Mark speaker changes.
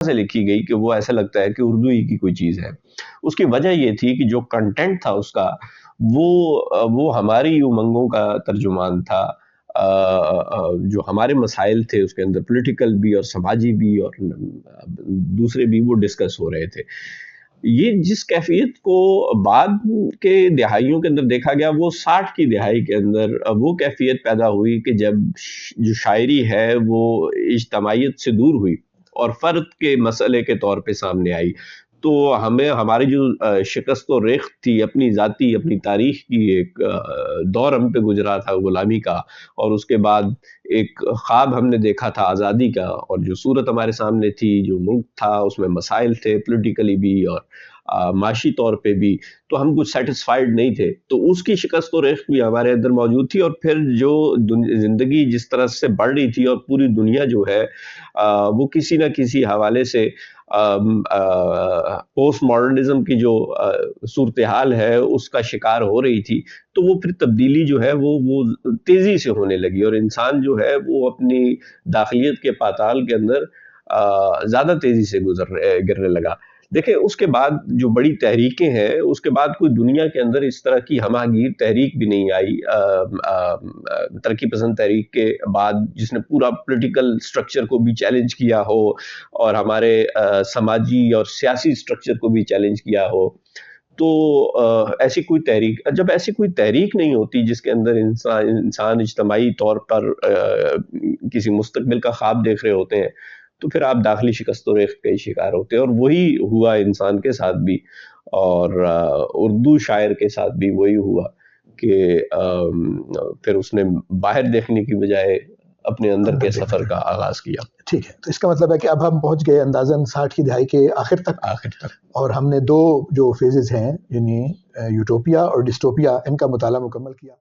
Speaker 1: سے لکھی گئی کہ وہ ایسا لگتا ہے کہ اردو ہی کی کوئی چیز ہے. اس کی وجہ یہ تھی کہ جو کنٹینٹ تھا اس کا وہ ہماری امنگوں کا ترجمان تھا. جو ہمارے مسائل تھے اس کے اندر پولیٹیکل بھی اور سماجی بھی اور دوسرے بھی وہ ڈسکس ہو رہے تھے. یہ جس کیفیت کو بعد کے دہائیوں کے اندر دیکھا گیا وہ 60 کی دہائی کے اندر وہ کیفیت پیدا ہوئی کہ جب جو شاعری ہے وہ اجتماعیت سے دور ہوئی اور فرد کے مسئلے کے طور پہ سامنے آئی. تو ہماری جو شکست و ریخت تھی اپنی ذاتی اپنی تاریخ کی، ایک دور ہم پہ گزرا تھا غلامی کا، اور اس کے بعد ایک خواب ہم نے دیکھا تھا آزادی کا، اور جو صورت ہمارے سامنے تھی، جو ملک تھا اس میں مسائل تھے پولیٹیکلی بھی اور معاشی طور پہ بھی، تو ہم کچھ سیٹسفائیڈ نہیں تھے. تو اس کی شکست و ریخت بھی ہمارے اندر موجود تھی. اور پھر جو زندگی جس طرح سے بڑھ رہی تھی اور پوری دنیا جو ہے وہ کسی نہ کسی حوالے سے پوسٹ ماڈرنزم کی جو صورتحال ہے اس کا شکار ہو رہی تھی. تو وہ پھر تبدیلی جو ہے وہ تیزی سے ہونے لگی، اور انسان جو ہے وہ اپنی داخلیت کے پاتال کے اندر زیادہ تیزی سے گرنے لگا. دیکھیں اس کے بعد جو بڑی تحریکیں ہیں، اس کے بعد کوئی دنیا کے اندر اس طرح کی ہمہ گیر تحریک بھی نہیں آئی ترقی پسند تحریک کے بعد، جس نے پورا پولیٹیکل سٹرکچر کو بھی چیلنج کیا ہو اور ہمارے سماجی اور سیاسی سٹرکچر کو بھی چیلنج کیا ہو. تو ایسی کوئی تحریک، جب ایسی کوئی تحریک نہیں ہوتی جس کے اندر انسان اجتماعی طور پر کسی مستقبل کا خواب دیکھ رہے ہوتے ہیں، تو پھر آپ داخلی شکست و ریخت کا شکار ہوتے ہیں. اور وہی ہوا انسان کے ساتھ بھی، اور اردو شاعر کے ساتھ بھی وہی ہوا کہ پھر اس نے باہر دیکھنے کی بجائے اپنے اندر کے سفر کا آغاز کیا.
Speaker 2: ٹھیک ہے، تو اس کا مطلب ہے کہ اب ہم پہنچ گئے اندازاً 60 کی دہائی کے آخر تک، اور ہم نے 2 جو فیزز ہیں یعنی یوٹوپیا اور ڈسٹوپیا، ان کا مطالعہ مکمل کیا.